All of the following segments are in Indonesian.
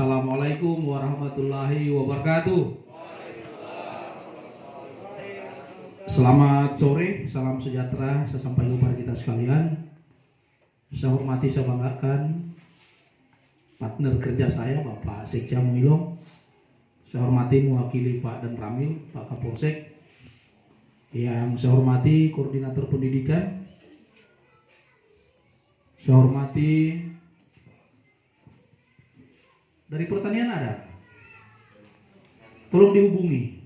Assalamualaikum warahmatullahi wabarakatuh. Selamat sore, salam sejahtera saya sampaikan kepada kita sekalian. Saya hormati, saya banggakan partner kerja saya Bapak Sekja Muilong. Saya hormati mewakili Pak Dan Ramil, Pak Kapolsek. Yang saya hormati koordinator pendidikan. Saya hormati dari pertanian ada. Tolong dihubungi.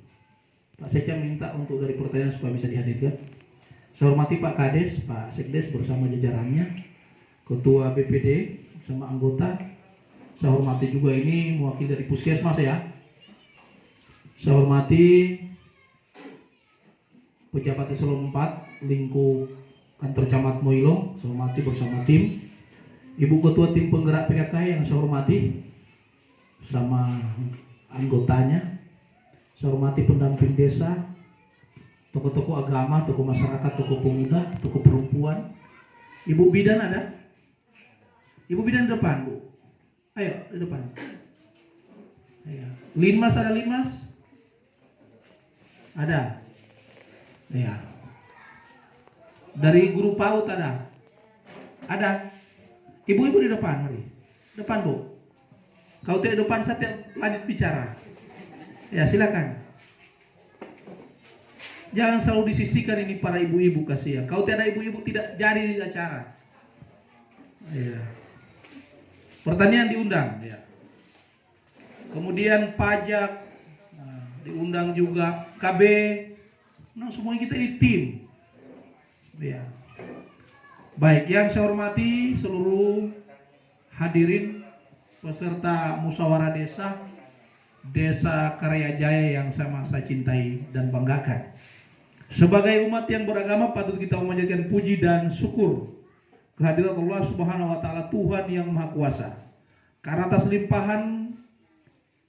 Pak Sekja minta untuk dari pertanian supaya bisa dihadirkan. Saya hormati Pak Kades, Pak Sekdes bersama jajarannya, Ketua BPD bersama anggota. Saya hormati juga ini mewakili dari Puskesmas ya. Saya hormati pejabat eselon 4 lingkup kantor Camat Muilong. Saya hormati bersama tim. Ibu Ketua Tim Penggerak PKK yang saya hormati sama anggotanya. Saya hormati pendamping desa, tokoh-tokoh agama, tokoh masyarakat, tokoh pemuda, tokoh perempuan. Ibu bidan ada? Ibu bidan depan, Bu. Ayo, di depan. Ayo. Linmas ada Linmas? Ada. Ya. Dari guru PAUD ada? Ada. Ibu-ibu di depan, mari. Depan, Bu. Kau tidak depan, saya lanjut bicara. Ya, silakan. Jangan selalu disisikan ini para ibu-ibu, kasihan. Kau tidak ada ibu-ibu tidak jadi di acara. Ya. Pertanian diundang, ya. Kemudian pajak diundang juga, KB. Nah, semuanya kita ini tim. Ya. Baik, yang saya hormati seluruh hadirin peserta musyawarah Desa Karyajaya yang sama saya cintai dan banggakan. Sebagai umat yang beragama patut kita memanjatkan puji dan syukur kehadirat Allah Subhanahu wa taala, Tuhan yang Maha Kuasa. Karena atas limpahan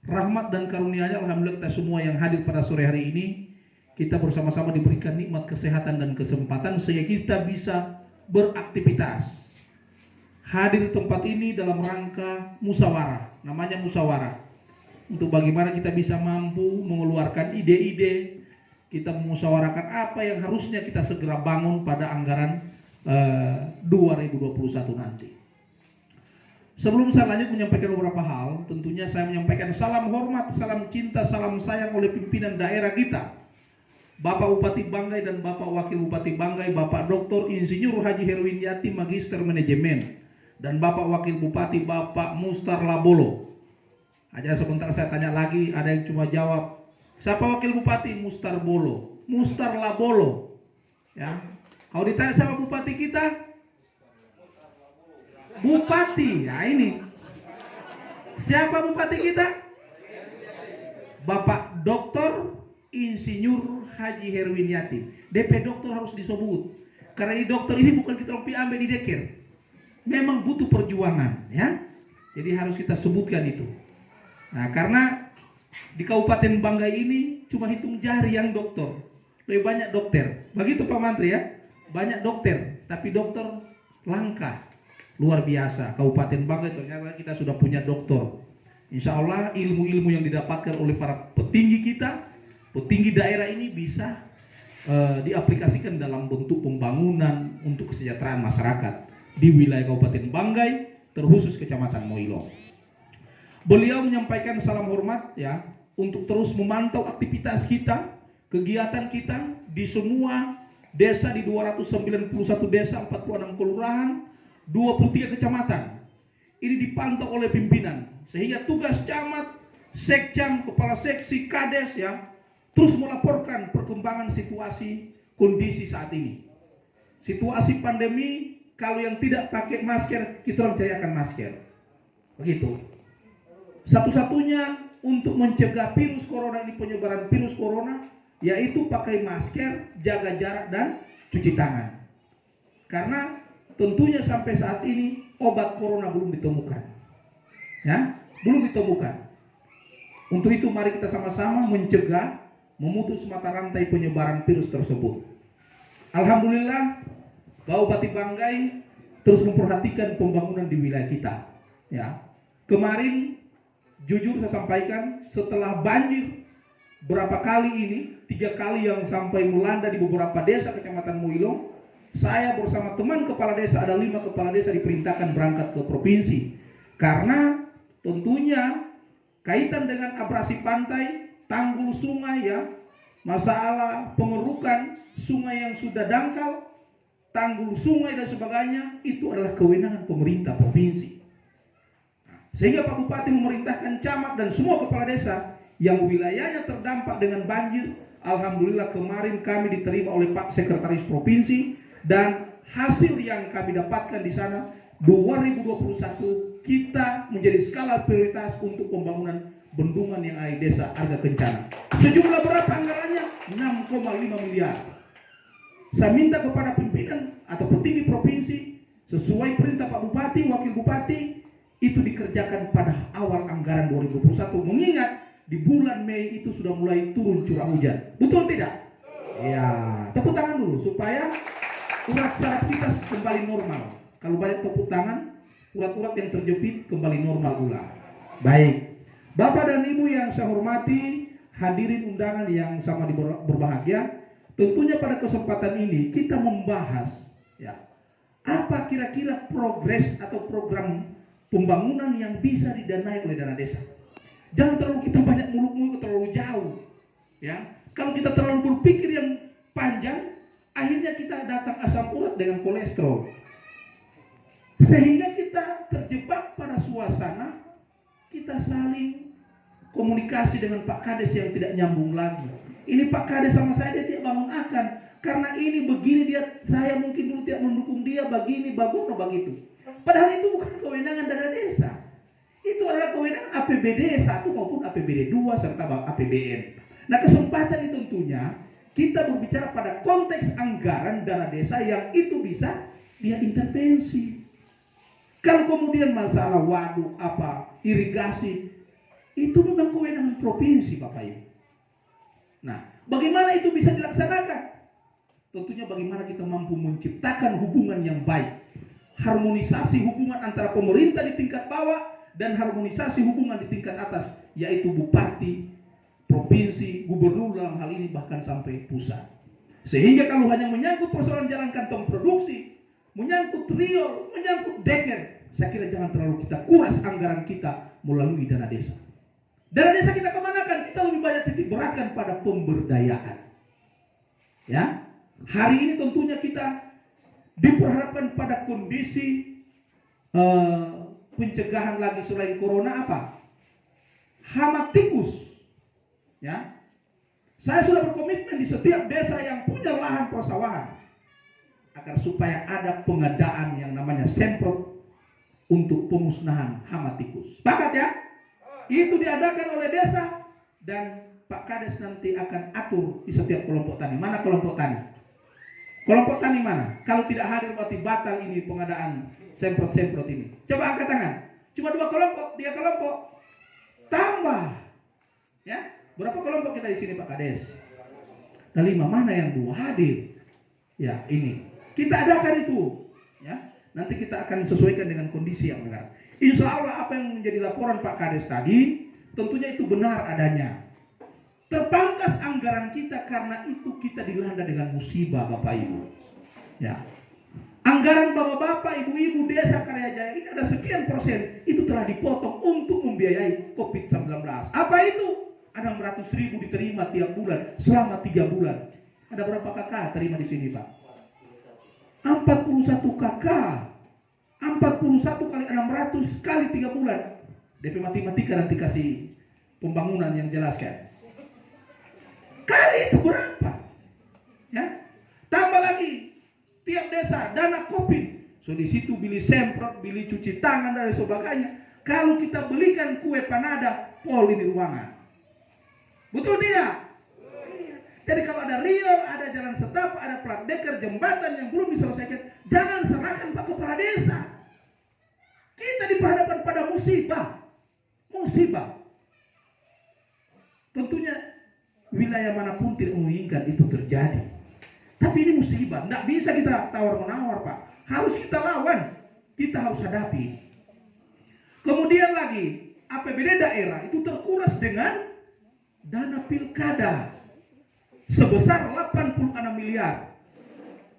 rahmat dan karunia-Nya, alhamdulillah kita semua yang hadir pada sore hari ini, kita bersama-sama diberikan nikmat kesehatan dan kesempatan sehingga kita bisa beraktivitas. Hadir di tempat ini dalam rangka musyawarah, namanya musyawarah. Untuk bagaimana kita bisa mampu mengeluarkan ide-ide, kita memusyawarahkan apa yang harusnya kita segera bangun pada anggaran 2021 nanti. Sebelum saya lanjut menyampaikan beberapa hal, tentunya saya menyampaikan salam hormat, salam cinta, salam sayang oleh pimpinan daerah kita, Bapak Bupati Banggai dan Bapak Wakil Bupati Banggai, Bapak Dr. Insinyur Haji Heruwinarti, Magister Manajemen, dan Bapak Wakil Bupati Bapak Mustar Labolo. Aja sebentar saya tanya lagi, ada yang cuma jawab. Siapa Wakil Bupati? Mustar Bolo. Mustar Labolo. Ya. Kalau ditanya sama Bupati kita, Bupati. Ya ini. Siapa Bupati kita? Bapak Dr. Insinyur Haji Heruwinarti. DP dokter harus disebut. Karena ini dokter ini bukan kita ambil di deker. Memang butuh perjuangan, ya. Jadi harus kita sebutkan itu. Nah, karena di Kabupaten Banggai ini cuma hitung jari yang dokter. Lebih banyak dokter. Begitu Pak Mantri ya. Banyak dokter, tapi dokter langka. Luar biasa. Kabupaten Banggai ternyata kita sudah punya dokter. Insya Allah ilmu-ilmu yang didapatkan oleh para petinggi kita, petinggi daerah ini bisa diaplikasikan dalam bentuk pembangunan untuk kesejahteraan masyarakat di wilayah Kabupaten Banggai, terkhusus Kecamatan Muilong. Beliau menyampaikan salam hormat ya untuk terus memantau aktivitas kita, kegiatan kita di semua desa di 291 desa, 46 kelurahan, 23 kecamatan. Ini dipantau oleh pimpinan sehingga tugas camat, sekcam, kepala seksi, kades ya terus melaporkan perkembangan situasi kondisi saat ini. Situasi pandemi, kalau yang tidak pakai masker, kita orang jayakan masker. Begitu. Satu-satunya untuk mencegah virus corona ini, penyebaran virus corona, yaitu pakai masker, jaga jarak, dan cuci tangan. Karena tentunya sampai saat ini obat corona belum ditemukan. Ya, belum ditemukan. Untuk itu mari kita sama-sama mencegah, memutus mata rantai penyebaran virus tersebut. Alhamdulillah, Bupati Banggai terus memperhatikan pembangunan di wilayah kita. Ya, kemarin jujur saya sampaikan, setelah banjir berapa kali ini, 3 kali yang sampai melanda di beberapa desa Kecamatan Muilong, saya bersama teman kepala desa, ada 5 kepala desa diperintahkan berangkat ke provinsi. Karena tentunya kaitan dengan abrasi pantai, tanggul sungai ya, masalah pengerukan sungai yang sudah dangkal, tanggul sungai dan sebagainya, itu adalah kewenangan pemerintah provinsi. Sehingga Pak Bupati memerintahkan camat dan semua kepala desa yang wilayahnya terdampak dengan banjir. Alhamdulillah kemarin kami diterima oleh Pak Sekretaris Provinsi, dan hasil yang kami dapatkan di sana 2021 kita menjadi skala prioritas untuk pembangunan bendungan yang ada di desa Arga Kencana. Sejumlah berapa anggarannya? 6,5 miliar. Saya minta kepada pimpinan atau petinggi provinsi, sesuai perintah Pak Bupati, Wakil Bupati, itu dikerjakan pada awal anggaran 2021, mengingat di bulan Mei itu sudah mulai turun curah hujan. Betul tidak? Ya, tepuk tangan dulu supaya urat saraf kita kembali normal. Kalau banyak tepuk tangan, urat-urat yang terjepit kembali normal pula. Baik, Bapak dan Ibu yang saya hormati, hadirin undangan yang sama berbahagia, tentunya pada kesempatan ini kita membahas ya, apa kira-kira progres atau program pembangunan yang bisa didanai oleh dana desa. Jangan terlalu kita banyak muluk-muluk terlalu jauh. Ya, kalau kita terlalu berpikir yang panjang, akhirnya kita datang asam urat dengan kolesterol. Sehingga kita terjebak pada suasana kita saling komunikasi dengan Pak Kades yang tidak nyambung lagi. Ini Pak Kades sama saya dia tidak bangun akan, karena ini begini dia, saya mungkin dulu tidak mendukung dia begini, bagus begitu. Padahal itu bukan kewenangan dana desa. Itu adalah kewenangan APBD 1 maupun APBD 2 serta APBN. Nah, kesempatan itu tentunya kita berbicara pada konteks anggaran dana desa yang itu bisa dia intervensi. Kalau kemudian masalah waduk irigasi, itu memang kewenangan provinsi Bapak Ibu. Nah, bagaimana itu bisa dilaksanakan? Tentunya bagaimana kita mampu menciptakan hubungan yang baik. Harmonisasi hubungan antara pemerintah di tingkat bawah dan harmonisasi hubungan di tingkat atas, yaitu bupati, provinsi, gubernur dalam hal ini bahkan sampai pusat. Sehingga kalau hanya menyangkut persoalan jalan kantong produksi, menyangkut riol, menyangkut deker, saya kira jangan terlalu kita kuras anggaran kita melalui dana desa. Dana desa kita kemanakan? Kita lebih banyak titik beratkan pada pemberdayaan. Ya, hari ini tentunya kita diperharapkan pada kondisi pencegahan lagi selain corona hama tikus. Ya, saya sudah berkomitmen di setiap desa yang punya lahan persawahan agar supaya ada pengadaan yang namanya semprot untuk pemusnahan hama tikus. Sepakat ya? Itu diadakan oleh desa dan Pak Kades nanti akan atur di setiap kelompok tani. Mana kelompok tani? Kelompok tani mana? Kalau tidak hadir berarti batal ini pengadaan semprot-semprot ini. Coba angkat tangan. Cuma 2 kelompok, 3 kelompok. Tambah. Ya, berapa kelompok kita di sini Pak Kades? Ada 5. Mana yang 2 hadir? Ya, ini. Kita adakan itu. Ya, nanti kita akan sesuaikan dengan kondisi yang benar. Insya Allah apa yang menjadi laporan Pak Kades tadi, tentunya itu benar adanya. Terpangkas anggaran kita karena itu kita dilanda dengan musibah Bapak Ibu. Ya. Anggaran bapak-bapak, ibu-ibu desa Karyajaya ini ada sekian persen itu telah dipotong untuk membiayai COVID-19. Apa itu? Ada 600.000 diterima tiap bulan selama 3 bulan. Ada berapa kakak terima di sini Pak? 41 kakak. 41 kali 600 kali 3 bulan. DP matematika nanti kasih pembangunan yang jelaskan. Kali itu berapa? Ya. Tambah lagi tiap desa dana COVID. So di situ beli semprot, beli cuci tangan dan sebagainya. Kalau kita belikan kue panada, pol ini ruangan. Betul tidak? Jadi kalau ada riol, ada jalan setapak, ada plat deker, jembatan yang belum diselesaikan, jangan serahkan Pak Kepala Desa. Kita diperhadapkan pada musibah. Musibah. Tentunya wilayah manapun tidak menginginkan itu terjadi. Tapi ini musibah, tidak bisa kita tawar-menawar Pak. Harus kita lawan, kita harus hadapi. Kemudian lagi, APBD daerah itu terkuras dengan dana pilkada sebesar 86 miliar.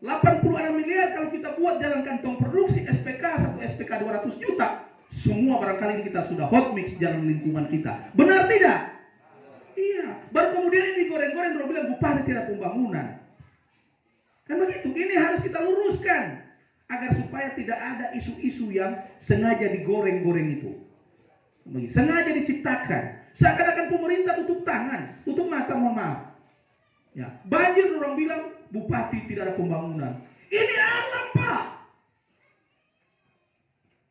86 miliar kalau kita buat jalan kantong produksi SPK, satu SPK 200 juta, semua barangkali kita sudah hot mix jalan lingkungan kita. Benar tidak? Iya. Baru kemudian ini goreng-goreng baru bilang bupati tidak pembangunan. Kan begitu. Ini harus kita luruskan agar supaya tidak ada isu-isu yang sengaja digoreng-goreng itu. Begitu. Sengaja diciptakan. Seakan-akan pemerintah tutup tangan, tutup mata, mohon maaf. Ya, banjir orang bilang bupati tidak ada pembangunan. Ini alam, Pak.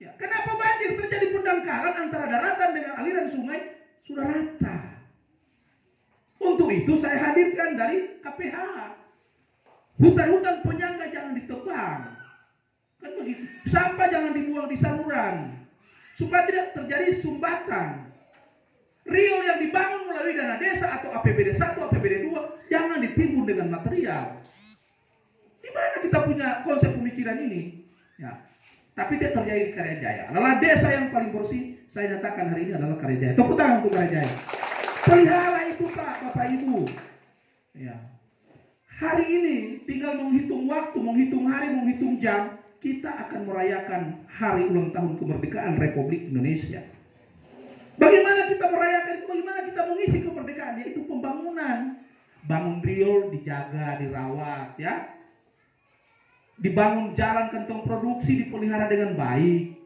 Ya, kenapa banjir terjadi pendangkalan antara daratan dengan aliran sungai sudah rata? Untuk itu saya hadirkan dari KPH. Hutan-hutan penyangga jangan ditebang. Kan begitu. Sampah jangan dibuang di saluran. Supaya tidak terjadi sumbatan. Riol yang dibangun melalui dana desa atau APBD 1, APBD 2 jangan ditimbun dengan material. Di mana kita punya konsep pemikiran ini? Ya. Tapi tidak terjadi di Karya Jaya. Adalah desa yang paling bersih, saya nyatakan hari ini adalah Karya Jaya. Tepuk tangan untuk Karya Jaya. Pelihara itu Pak, Bapak Ibu. Ya. Hari ini tinggal menghitung waktu, menghitung hari, menghitung jam, kita akan merayakan hari ulang tahun kemerdekaan Republik Indonesia. Bagaimana kita merayakan itu? Bagaimana kita mengisi kemerdekaan? Yaitu pembangunan. Bangun riol, dijaga, dirawat, ya. Dibangun jalan kantong produksi, dipelihara dengan baik.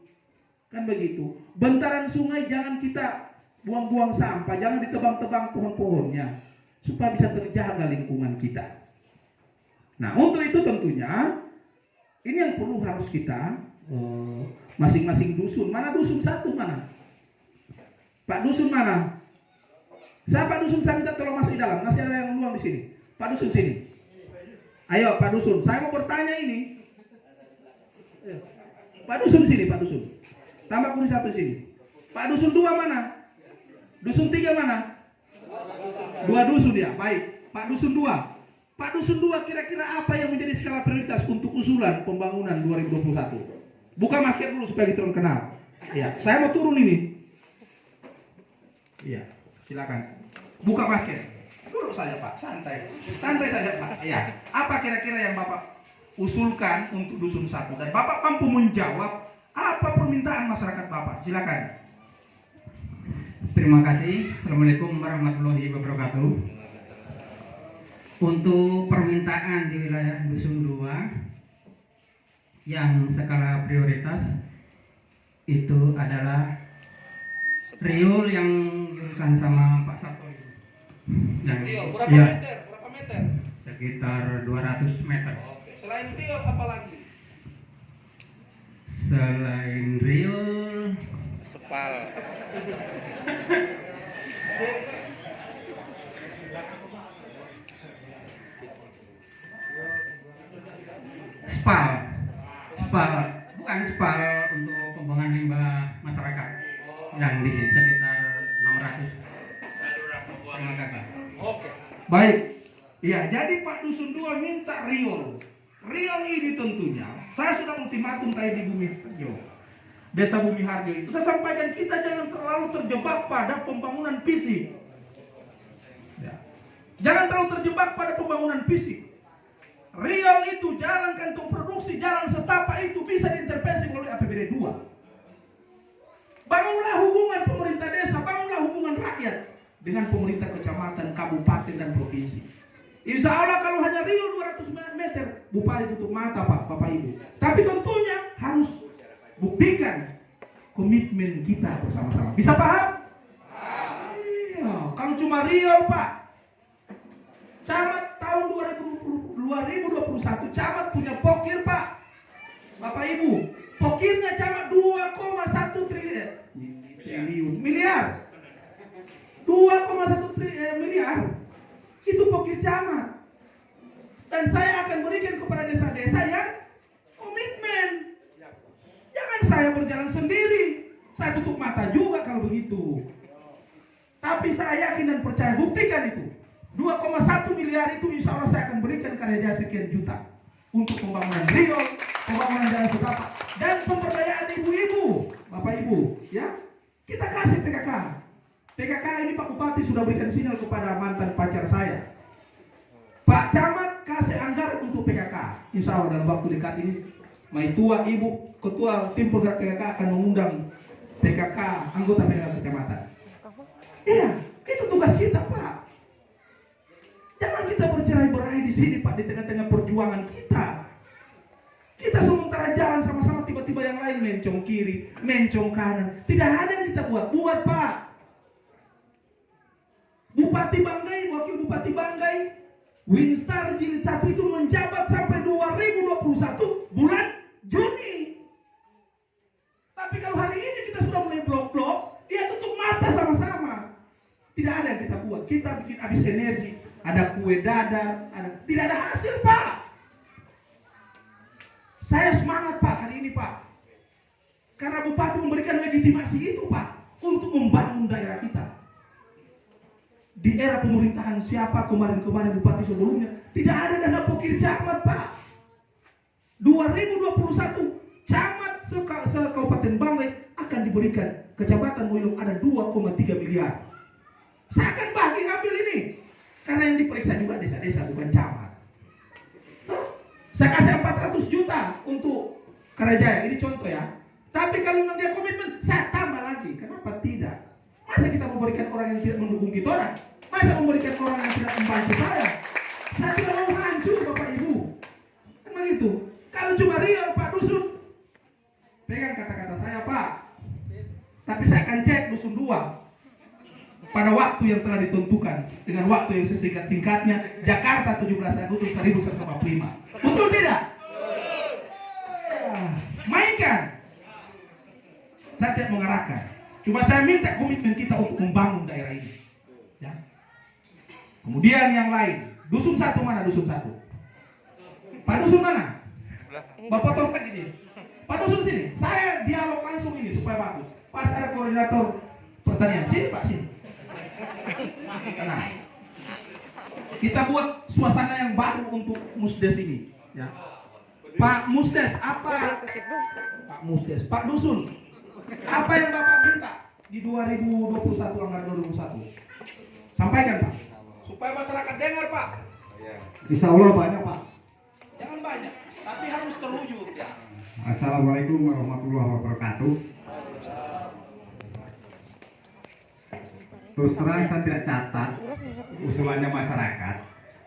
Kan begitu. Bentaran sungai jangan kita buang-buang sampah, jangan ditebang-tebang pohon-pohonnya. Supaya bisa terjaga lingkungan kita. Nah, untuk itu tentunya, ini yang perlu harus kita, masing-masing dusun. Mana dusun satu, mana? Pak Dusun mana? Saya Pak Dusun, saya minta tolong masuk di dalam. Masih ada yang luang di sini. Pak Dusun sini. Ayo Pak Dusun, saya mau bertanya ini. Pak Dusun sini, Pak Dusun. Tambah kursi satu sini. Pak Dusun 2 mana? Dusun 3 mana? 2 dusun ya, baik. Pak Dusun 2. Pak Dusun 2 kira-kira apa yang menjadi skala prioritas untuk usulan pembangunan 2021? Buka masker dulu supaya kita kenal. Ya, saya mau turun ini. Iya, silakan. Buka masker. Duduk saja Pak, santai. Santai saja Pak. Ya. Apa kira-kira yang Bapak usulkan untuk dusun 1? Dan Bapak mampu menjawab apa permintaan masyarakat Bapak? Silakan. Terima kasih. Assalamualaikum warahmatullahi wabarakatuh. Untuk permintaan di wilayah dusun 2 yang skala prioritas itu adalah riol yang jurusan sama Pak Sabto itu. Riol berapa ya, meter? Berapa meter? Sekitar 200 meter. Oke. Selain riol apa lagi? Selain riol, Sepal. spal, bukan spal untuk pembuangan limbah masyarakat. Yang di sekitar 600. Terima kasih. Oke. Baik. Ya, jadi Pak Dusun 2 minta riol. Riol ini tentunya, saya sudah ultimatum tadi di Bumi Harjo. Desa Bumi Harjo itu saya sampaikan kita jangan terlalu terjebak pada pembangunan fisik. Ya. Jangan terlalu terjebak pada pembangunan fisik. Riol itu jalan kantong produksi, jalan setapak itu bisa diintervensi melalui APBD 2. Bangunlah hubungan pemerintah desa, bangunlah hubungan rakyat dengan pemerintah kecamatan, kabupaten, dan provinsi. Insya Allah kalau hanya riol 200 meter, bupati tutup mata Pak, Bapak Ibu. Tapi tentunya harus buktikan komitmen kita bersama-sama. Bisa paham? Iya. Kalau cuma riol Pak, camat tahun 2021 camat punya pokir Pak, Bapak Ibu. Pokirnya camat 2,1 miliar. 2,1 miliar. Itu pokir camat. Dan saya akan berikan kepada desa-desa yang komitmen. Jangan saya berjalan sendiri. Saya tutup mata juga kalau begitu. Tapi saya yakin dan percaya, buktikan itu. 2,1 miliar itu insya Allah saya akan berikan karya sekian juta. Untuk pembangunan riol, pembangunan jalan setapak, dan pemberdayaan ibu-ibu, Bapak Ibu, ya. Kita kasih PKK. PKK ini Pak Bupati sudah berikan sinyal kepada mantan pacar saya. Pak Camat kasih anggaran untuk PKK. Insya Allah dalam waktu dekat ini, Maitua, Ibu, Ketua Tim Penggerak PKK akan mengundang PKK, anggota PKK kecamatan. Iya, itu tugas kita Pak. Jangan kita bercerai-berai di sini Pak, di tengah-tengah perjuangan kita. Kita sementara jalan sama-sama, tiba-tiba yang lain mencong kiri, mencong kanan. Tidak ada yang kita buat Pak. Bupati Banggai, Wakil Bupati Banggai, Winstar Jilid 1 itu menjabat sampai 2021 bulan Juni. Tapi kalau hari ini kita sudah mulai blok-blok, ya tutup mata sama-sama. Tidak ada yang kita buat. Kita bikin habis energi. Ada kue dadar, tidak ada hasil Pak. Saya semangat Pak hari ini Pak. Karena Bupati memberikan legitimasi itu Pak untuk membangun daerah kita. Di era pemerintahan siapa kemarin-kemarin Bupati sebelumnya tidak ada dana pokir camat Pak. 2021 camat se-Kabupaten Banggai akan diberikan, Kecamatan Moilong ada 2,3 miliar. Saya akan bagi ambil ini karena yang diperiksa juga desa-desa bukan camat. Saya kasih 400 juta untuk Karajaya, ini contoh ya. Tapi kalau memang dia komitmen, saya tambah lagi. Kenapa tidak? Masa kita memberikan orang yang tidak mendukung kita orang? Masa memberikan orang yang tidak membantu saya? Saya tidak mau hancur Bapak Ibu. Memang itu. Kalau cuma real Pak Dusun, pegang kata-kata saya Pak. Tapi saya akan cek Dusun 2 pada waktu yang telah ditentukan dengan waktu yang sesingkat-singkatnya, Jakarta 17 Agustus 1945. Betul tidak? Mainkan. Saya tidak mengarahkan. Cuma saya minta komitmen kita untuk membangun daerah ini. Ya. Kemudian yang lain, Dusun 1 mana Dusun 1? Pak Dusun mana? Bapak tolong ini. Pak Dusun sini. Saya dialog langsung ini supaya bagus. Pas ada koordinator pertanian, sini Pak sini. Tenang. Kita buat suasana yang baru untuk Musdes ini. Ya. Pak Musdes, apa? Pak Musdes, Pak Dusun, apa yang Bapak minta di 2021 anggaran 2001? Sampaikan Pak, supaya masyarakat dengar Pak. Insya Allah banyak Pak. Jangan banyak, tapi harus terwujud ya. Assalamualaikum warahmatullahi wabarakatuh. Terus terang saya tidak catat usulannya masyarakat.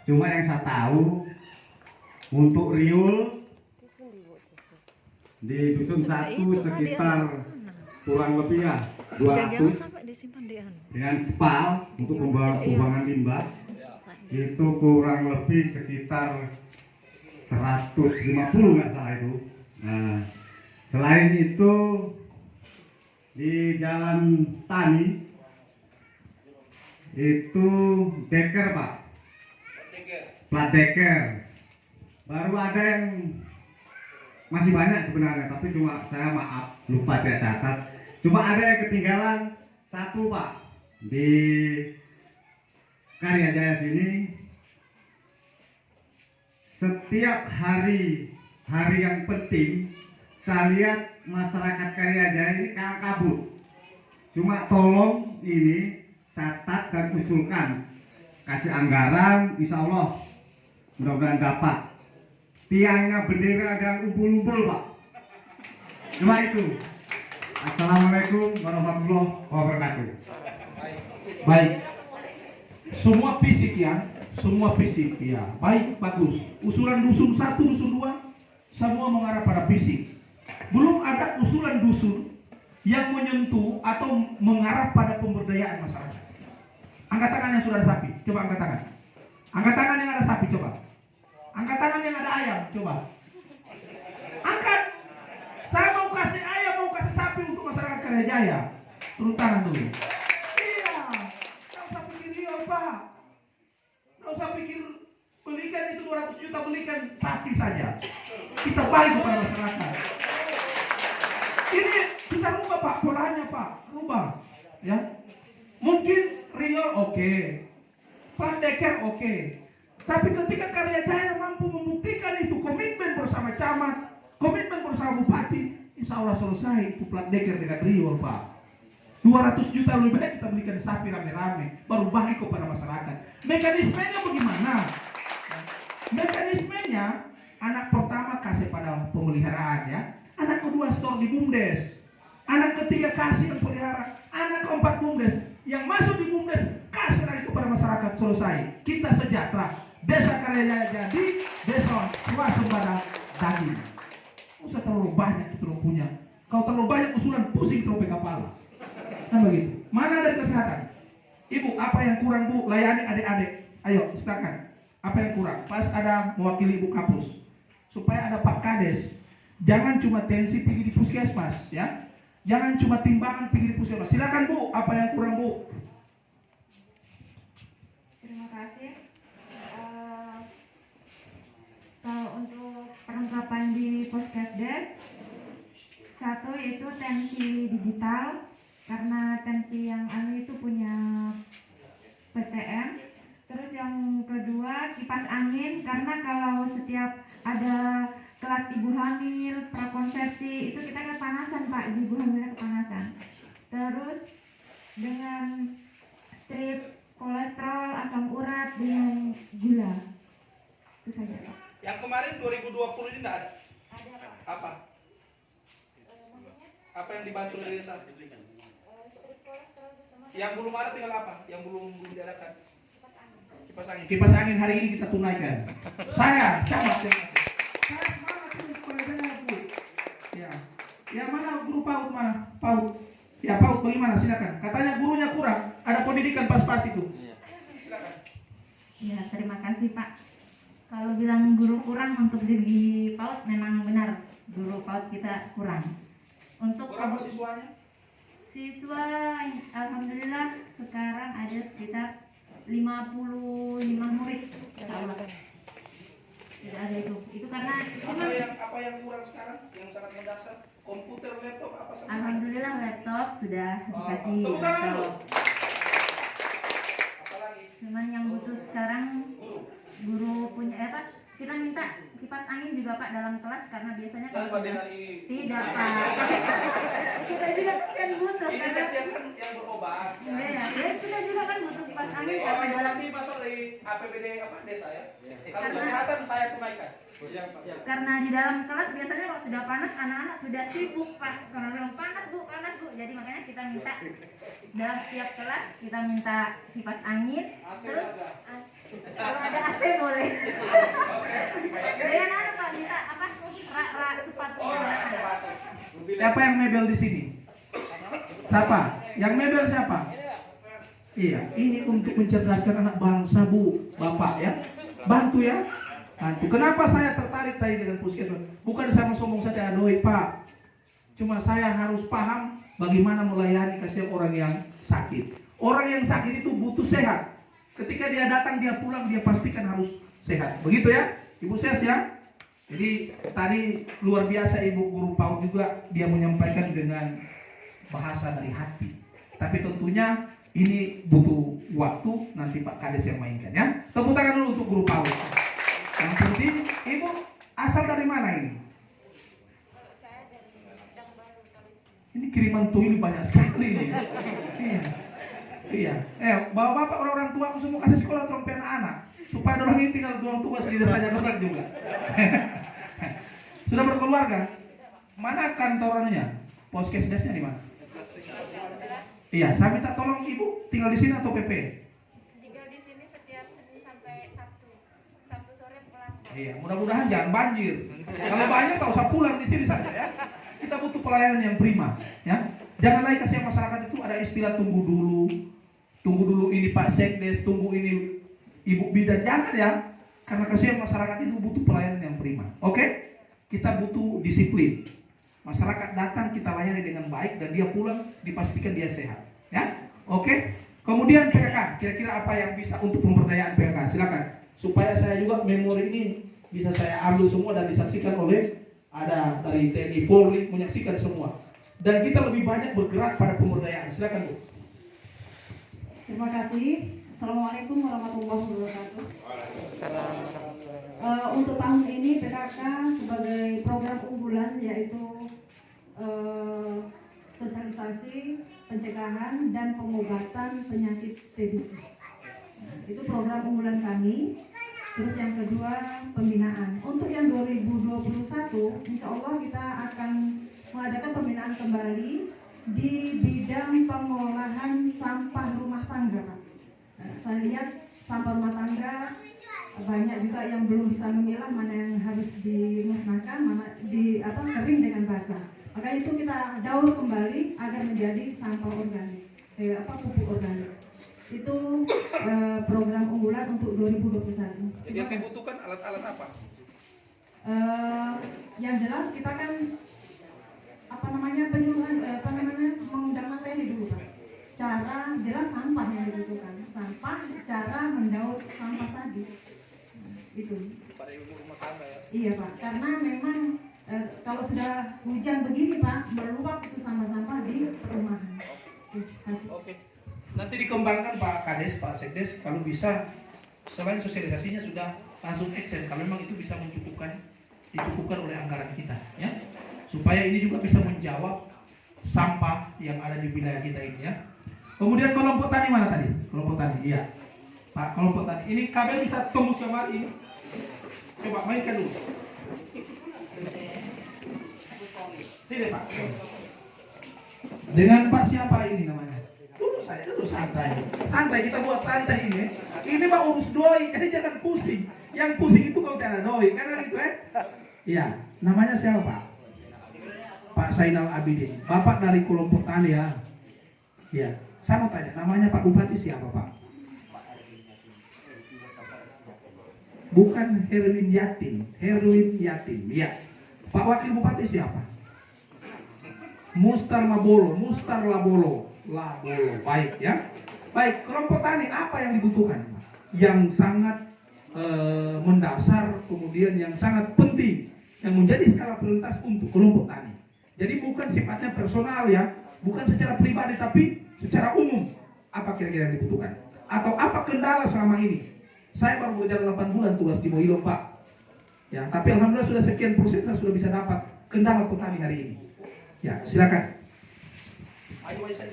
Cuma yang saya tahu untuk riul di Dusun 1 sekitar kurang lebih ya 200 dengan spal untuk pembuangan limbah itu kurang lebih sekitar 150 nggak salah itu. Nah, selain itu di Jalan Tani itu deker Pak, plat deker. Baru ada yang masih banyak sebenarnya, tapi cuma saya maaf lupa tidak catat. Cuma ada yang ketinggalan satu Pak di Karyajaya sini. Setiap hari yang penting saya lihat masyarakat Karyajaya ini kabur. Cuma tolong ini catat dan usulkan, kasih anggaran, insya Allah mudah-mudahan dapat. Tiangnya bendera dan umpul-umpul Pak. Cuma itu. Assalamualaikum warahmatullahi wabarakatuh. Baik. Semua fisik ya, semua fisik ya. Baik, bagus. Usulan Dusun 1, Dusun 2 semua mengarah pada fisik. Belum ada usulan dusun yang menyentuh atau mengarah pada pemberdayaan masyarakat. Angkat tangan yang sudah ada sapi, coba angkat tangan. Angkat tangan yang ada sapi, coba. Angkat tangan yang ada ayam, coba. Angkat. Saya mau kasih ayam, mau kasih sapi untuk masyarakat Karyajaya. Turun tangan dulu. Iya. Nggak usah pikir dia, Pak. Nggak usah pikir belikan itu 200 juta, belikan sapi saja. Kita baik kepada masyarakat. Ini kita rubah Pak, polanya Pak, rubah. Ya. Mungkin real oke. Plat deker oke. Tapi ketika Karyajaya mampu membuktikan itu komitmen bersama camat, komitmen bersama bupati, insya Allah selesai itu plat deker dengan riol Pak. 200 juta lebih baik kita belikan sapi rame-rame, baru bagi kepada masyarakat. Mekanismenya bagaimana? Mekanismenya, anak pertama kasih pada pemeliharaan ya, anak kedua store di BUMDes, anak ketiga kasih yang pelihara, anak keempat BUMDes, yang masuk di BUMDes kasih lagi kepada masyarakat, selesai. Kita sejahtera. Desa Karya Jaya jadi desa swasembada daging. Usah terlalu banyak itu lo punya. Kalau terlalu banyak usulan pusing terlalu kepala. Kan begitu. Mana dari kesehatan? Ibu, apa yang kurang Bu? Layani adik-adik. Ayo, silakan. Apa yang kurang? Pas ada mewakili Ibu Kapus. Supaya ada Pak Kades. Jangan cuma tensi pergi di puskesmas, ya. Jangan cuma timbangan pergi di puskesmas. Silakan Bu, apa yang kurang Bu? Terima kasih. Kalau untuk perlengkapan di Puskesdes, satu yaitu tensi digital, karena tensi yang itu punya PTM. Terus yang kedua kipas angin, karena kalau setiap ada kelas ibu hamil, prakonsepsi itu kita kepanasan Pak, ibu hamilnya kepanasan. Terus dengan strip kolesterol, asam urat dengan gula. Itu saja Pak. Yang kemarin 2020 ini enggak ada. Ada Pak. Apa? Maksudnya Apa yang dibantu dari desa? strip kolesterol itu sama Yang belum ada tinggal apa? Yang belum diadakan? kipas angin. Kipas angin. Kipas angin hari ini kita tunaikan. Saya camat yang saya semangat ini supaya benar Bu. Ya. Yang mana guru PAUD mana? PAUD. Ya PAUD bagaimana? Silakan. Katanya gurunya kurang. Ada pendidikan pas-pas itu. Silakan. Ya, terima kasih Pak. Kalau bilang guru kurang untuk di PAUD memang benar, guru PAUD kita kurang. Untuk Berapa siswanya? siswa, alhamdulillah sekarang ada sekitar 55 murid. Insya tidak ada itu. Itu karena Apa yang kurang sekarang? Yang sangat mendasar? Komputer, laptop apa sama? alhamdulillah laptop sudah dikasih Tepuk tangan dulu. laptop. Apalagi? Cuman yang butuh sekarang guru punya apa? Kita minta kipas angin juga Pak dalam kelas, karena biasanya kalau Tanpa dengan ini. tidak Pak. Kita juga kan butuh Ini karena kasihan kan yang berobat. ya, kita juga kan butuh kipas angin Oh, karena itu dalam nanti masuk dari APBD apa desa ya? Kalau Karena- kesehatan saya tunaikan. karena di dalam kelas biasanya kalau sudah panas anak-anak sudah sibuk Pak. Kalau bilang panas Bu. Jadi makanya kita minta dalam setiap kelas kita minta kipas angin. Terus kalau ada AC boleh. Dengan apa Pak minta apa? Rak sepatu. Oh, sepatu. Siapa yang mebel di sini? Siapa? Yang mebel siapa? Iya, ini untuk mencerdaskan anak bangsa Bu, Bapak ya. Bantu ya. Bantu. Kenapa saya tertarik tadi dengan puskesmas? Bukan saya mau sombong saja, doi Pak. Cuma saya harus paham bagaimana melayani kasihan orang yang sakit. Orang yang sakit itu butuh sehat. Ketika dia datang, dia pulang, dia pastikan harus sehat. Begitu ya, Ibu Ses ya. Jadi tadi luar biasa Ibu Guru PAUD juga, dia menyampaikan dengan bahasa dari hati. Tapi tentunya ini butuh waktu, nanti Pak Kades yang mainkan ya. Tepuk tangan dulu untuk Guru PAUD. Yang penting, Ibu asal dari mana ini? Ini kiriman tuyul banyak sekali ini. Iya. Bapak-bapak orang tua aku semua kasih sekolah trompe anak-anak supaya orang ini tinggal orang tua sendiri saja benar juga. Sudah berkeluarga? Mana kantorannya? Puskesdesnya di mana? Iya, saya minta tolong Ibu tinggal di sini atau PP? Tinggal di sini setiap Senin sampai Sabtu. Sabtu sore pulang. Iya, mudah-mudahan jangan banjir. Kalau banyak tak usah pulang di sini saja ya. Kita butuh pelayanan yang prima, ya. Jangan lagi kasihan masyarakat itu ada istilah tunggu dulu ini Pak Sekdes, tunggu ini Ibu Bidan, jangan ya. Karena kasihan masyarakat itu butuh pelayanan yang prima. Oke? Kita butuh disiplin. Masyarakat datang kita layani dengan baik dan dia pulang dipastikan dia sehat, ya. Oke? Kemudian PKK, kira-kira apa yang bisa untuk pemberdayaan PKK? Silakan. Supaya saya juga memori ini bisa saya ambil semua dan disaksikan oleh ada dari TNI Polri menyaksikan semua. Dan kita lebih banyak bergerak pada pemberdayaan. Silakan Bu. Terima kasih. Assalamualaikum warahmatullahi wabarakatuh. Untuk tahun ini PKK sebagai program unggulan yaitu sosialisasi pencegahan dan pengobatan penyakit TBC. Nah, itu program unggulan kami. Terus yang kedua, pembinaan. Untuk yang 2021, insya Allah kita akan mengadakan pembinaan kembali di bidang pengolahan sampah rumah tangga, Pak. Nah, saya lihat sampah rumah tangga banyak juga yang belum bisa memilah mana yang harus dimusnahkan, mana kering dengan basah. Maka itu kita daur kembali agar menjadi sampah organik, pupuk organik. Itu program unggulan untuk 2021. Jadi yang dibutuhkan alat-alat apa? Yang jelas kita kan penyuluhan mengundang materi dulu, Pak. Cara jelas sampah yang dibutuhkan, sampah, cara mendaur sampah tadi. Itu. Pada ibu rumah tangga ya. Iya, Pak. Karena memang kalau sudah hujan begini, Pak, meluap itu sampah-sampah di perumahan. Oke. Nanti dikembangkan Pak Kades, Pak Sekdes, kalau bisa selain sosialisasinya sudah langsung action kalau memang itu bisa dicukupkan oleh anggaran kita, ya. Supaya ini juga bisa menjawab sampah yang ada di wilayah kita ini, ya. Kemudian kelompok tani mana tadi? Kelompok tani, iya. Pak, kelompok tani. Ini kabel bisa tembus sama ini. Coba mainkan dulu. Sini Pak. Dengan Pak siapa ini namanya? Dulu santai. Santai, kita buat santai ini. Ini Pak urus doi, jadi jangan pusing. Yang pusing itu kalau tidak ada doi, kan gitu Iya, namanya siapa Pak? Pak Zainal Abidin. Bapak dari kelompok tani ya. Iya. Saya mau tanya, namanya Pak Bupati siapa Pak? Bukan Herwin Yatin, iya. Pak Wakil Bupati siapa? Mustar Labolo. Baik ya. Baik, kelompok tani apa yang dibutuhkan? Yang sangat mendasar, kemudian yang sangat penting, yang menjadi skala prioritas untuk kelompok tani. Jadi bukan sifatnya personal ya, bukan secara pribadi, tapi secara umum. Apa kira-kira yang dibutuhkan? Atau apa kendala selama ini? Saya baru berjalan 8 bulan tugas di Moilo Pak. Ya, tapi alhamdulillah sudah sekian persen saya sudah bisa dapat kendala petani hari ini. Ya, silakan. Ayo saya.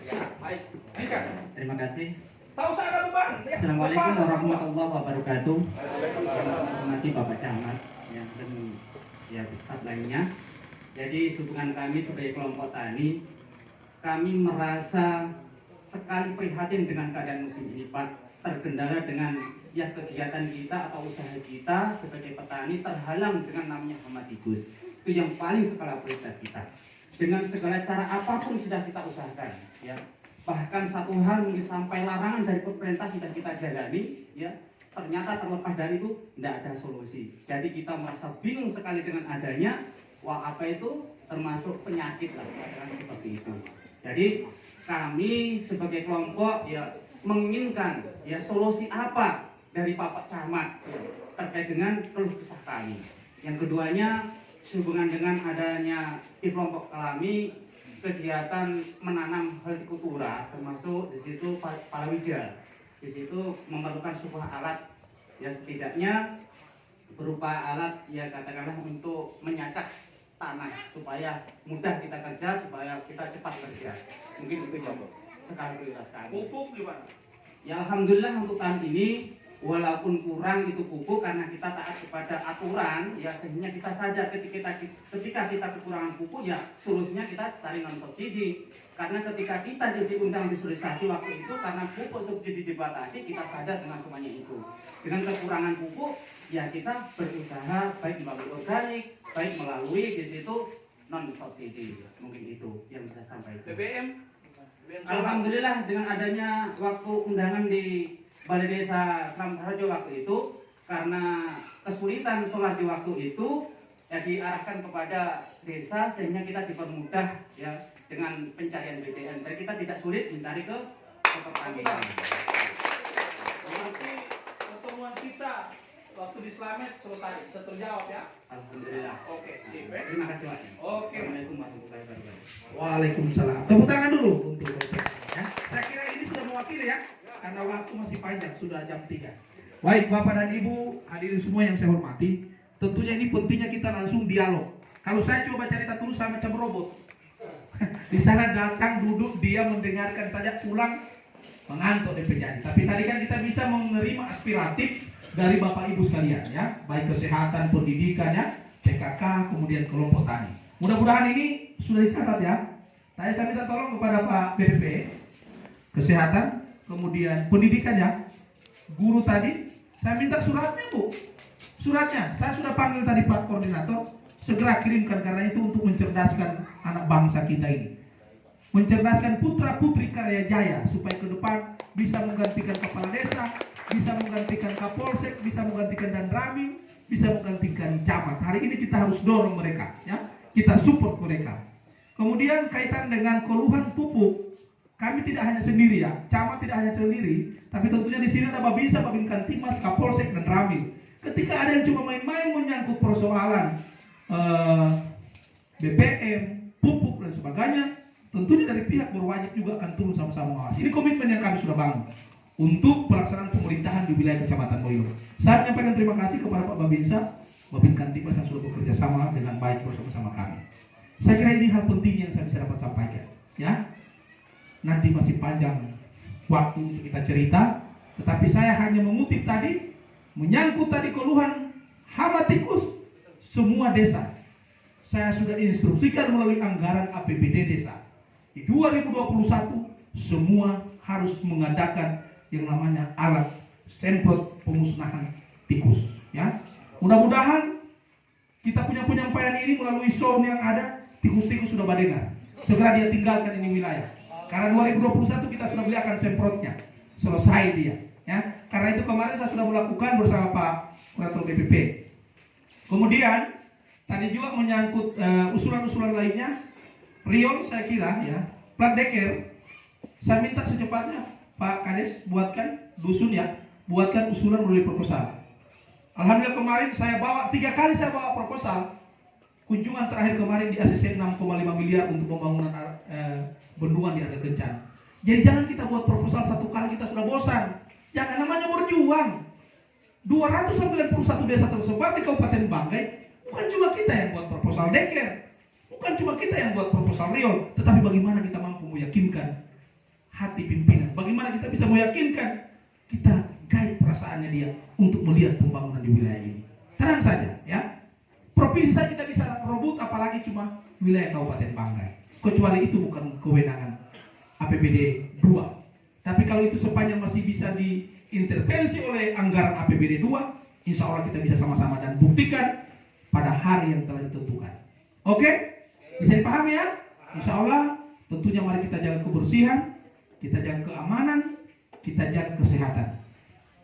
Ya, baik. Ayo. Terima kasih. Tahu saya ada beban. Ya, Assalamualaikum warahmatullahi wabarakatuh. Hormati Bapak Camat yang dan ya staf lainnya. Jadi hubungan kami sebagai kelompok tani, kami merasa sekali prihatin dengan keadaan musim ini Pak. Terkendala dengan ya kegiatan kita atau usaha kita sebagai petani terhalang dengan namanya hama tikus. Itu yang paling skala prioritas kita. Dengan segala cara apapun sudah kita usahakan, ya. Bahkan satu hal mungkin sampai larangan dari pemerintah sudah kita jalani, ya. Ternyata terlepas dari itu tidak ada solusi. Jadi kita merasa bingung sekali dengan adanya apa itu termasuk penyakit lah, seperti itu. Jadi kami sebagai kelompok ya menginginkan ya solusi apa dari Bapak Camat ya, terkait dengan keluh kesah kami. Yang keduanya sehubungan dengan adanya di kelompok kami kegiatan menanam hortikultura, termasuk di situ palawija. Di situ memerlukan sebuah alat ya setidaknya berupa alat ya katakanlah untuk menyacak tanah supaya mudah kita kerja, supaya kita cepat kerja. Mungkin itu contoh sekali prioritas kami. Pupuk gimana? Ya alhamdulillah untuk tahun ini walaupun kurang itu pupuk karena kita taat kepada aturan ya sehingga kita sadar ketika kita kekurangan pupuk ya solusinya kita cari non subsidi. Karena ketika kita diundang visualisasi waktu itu karena pupuk subsidi dibatasi kita sadar dengan semuanya itu. Dengan kekurangan pupuk ya kita berusaha baik melalui organik, baik melalui di situ non subsidi. Mungkin itu yang bisa sampaikan. BBM. Alhamdulillah dengan adanya waktu undangan di Balai Desa Selamat Harjo waktu itu karena kesulitan solar di waktu itu ya diarahkan kepada desa sehingga kita dipermudah ya dengan pencarian BBM. Jadi kita tidak sulit mencari ke pertanian. Nanti pertemuan kita waktu di Slamet selesai, bisa terjawab ya. Alhamdulillah. Oke, sip ya. Terima kasih Pak. Oke. Assalamualaikum warahmatullahi wabarakatuh. Waalaikumsalam. Tepuk tangan dulu untuk ya. Saya kira ini sudah mewakili ya, karena waktu masih panjang, sudah jam 3. Baik Bapak dan Ibu, hadirin semua yang saya hormati, tentunya ini pentingnya kita langsung dialog. Kalau saya coba cerita terus saya macam robot. Di sana datang, duduk, dia mendengarkan saja, pulang mengantuk DP jadi. Tapi tadi kan kita bisa menerima aspiratif dari Bapak Ibu sekalian ya, baik kesehatan, pendidikan ya, PKK, kemudian kelompok tani. Mudah-mudahan ini sudah dicatat ya. Tadi saya minta tolong kepada Pak BPP, kesehatan, kemudian pendidikan ya, guru tadi, saya minta suratnya Bu. Suratnya, saya sudah panggil tadi Pak Koordinator, segera kirimkan karena itu untuk mencerdaskan anak bangsa kita ini. Mencerdaskan putra-putri Karya Jaya supaya ke depan bisa menggantikan kepala desa, bisa menggantikan Kapolsek, bisa menggantikan Danramil, bisa menggantikan camat. Hari ini kita harus dorong mereka ya. Kita support mereka. Kemudian kaitan dengan keluhan pupuk, kami tidak hanya sendiri ya, camat tidak hanya sendiri, tapi tentunya di sini ada Babinsa, Babinkan Timas, Kapolsek dan Ramil. Ketika ada yang cuma main-main menyangkut persoalan BPM, pupuk dan sebagainya, tentunya dari pihak berwajib juga akan turun sama-sama mengawasi. Ini komitmen yang kami sudah bangun untuk pelaksanaan pemerintahan di wilayah Kecamatan Moyo. Saya menyampaikan terima kasih kepada Pak Babinsa, Babinkan Timas yang sudah bekerja sama dengan baik bersama-sama kami. Saya kira ini hal penting yang saya bisa dapat sampaikan. Ya, nanti masih panjang waktu untuk kita cerita, tetapi saya hanya mengutip tadi, menyangkut tadi keluhan hama tikus semua desa. Saya sudah instruksikan melalui anggaran APBD desa. Di 2021 semua harus mengadakan yang namanya alat semprot pemusnahan tikus. Ya, mudah-mudahan kita punya penyampaian ini melalui sound yang ada, tikus-tikus sudah mendengar. Segera dia tinggalkan ini wilayah. Karena 2021 kita sudah beliakan semprotnya, selesai dia. Ya, karena itu kemarin saya sudah melakukan bersama Pak Kurator BPP. Kemudian tadi juga menyangkut usulan-usulan lainnya. Rion saya kira ya, plat deker, saya minta secepatnya Pak Kades buatkan dusun ya, buatkan usulan melalui proposal. Alhamdulillah kemarin saya bawa 3 kali saya bawa proposal. Kunjungan terakhir kemarin di ACC 6,5 miliar untuk pembangunan bendungan di area Kencana. Jadi jangan kita buat proposal 1 kali kita sudah bosan. Jangan, namanya berjuang. 291 desa tersebar di Kabupaten Banggai. Bukan cuma kita yang buat proposal deker, bukan cuma kita yang buat proposal Rion, tetapi bagaimana kita mampu meyakinkan hati pimpinan, bagaimana kita bisa meyakinkan, kita guide perasaannya dia untuk melihat pembangunan di wilayah ini. Tenang saja ya, provinsi saja kita bisa rebut, apalagi cuma wilayah Kabupaten Banggai. Kecuali itu bukan kewenangan APBD 2. Tapi kalau itu sepanjang masih bisa diintervensi oleh anggaran APBD 2, insya Allah kita bisa sama-sama dan buktikan pada hari yang telah ditentukan. Oke? Bisa dipahami ya? Insya Allah tentunya mari kita jaga kebersihan, kita jaga keamanan, kita jaga kesehatan.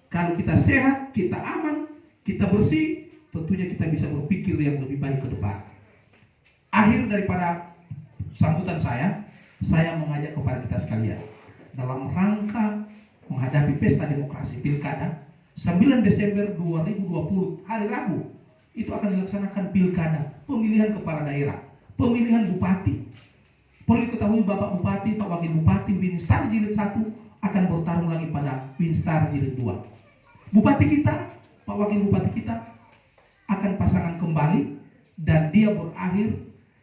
Kalau kita sehat, kita aman, kita bersih, tentunya kita bisa berpikir yang lebih baik ke depan. Akhir daripada sambutan saya mengajak kepada kita sekalian dalam rangka menghadapi pesta demokrasi pilkada 9 Desember 2020 hari Rabu. Itu akan dilaksanakan pilkada, pemilihan kepala daerah, pemilihan bupati. Perlu diketahui Bapak Bupati, Pak Wakil Bupati, Winstar Jilid 1 akan bertarung lagi pada Winstar Jilid 2. Bupati kita, Pak Wakil Bupati kita akan pasangan kembali dan dia berakhir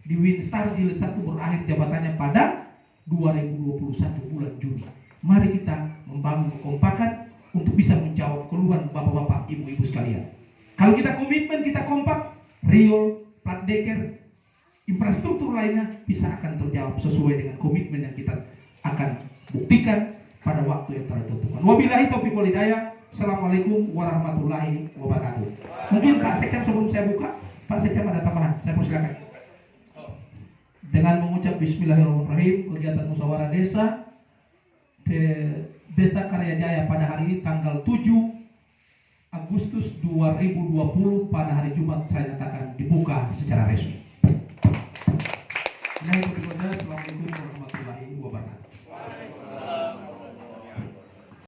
di Winstar Jilid 1 berakhir jabatannya pada 2021 bulan Juni. Mari kita membangun kekompakan untuk bisa menjawab keluhan Bapak-bapak, Ibu-ibu sekalian. Kalau kita komitmen, kita kompak, Riol, plat deker, infrastruktur lainnya bisa akan terjawab sesuai dengan komitmen yang kita akan buktikan pada waktu yang telah ditentukan. Wabillahi taufiq wal hidayah. Assalamualaikum warahmatullahi wabarakatuh. Mungkin Pak Sekam sebelum saya buka, Pak Sekam ada tambahan, saya persilakan. Dengan mengucap Bismillahirrahmanirrahim, kegiatan musyawarah desa Desa Karya Jaya pada hari ini tanggal 7 Agustus 2020 pada hari Jumat saya nyatakan dibuka secara resmi.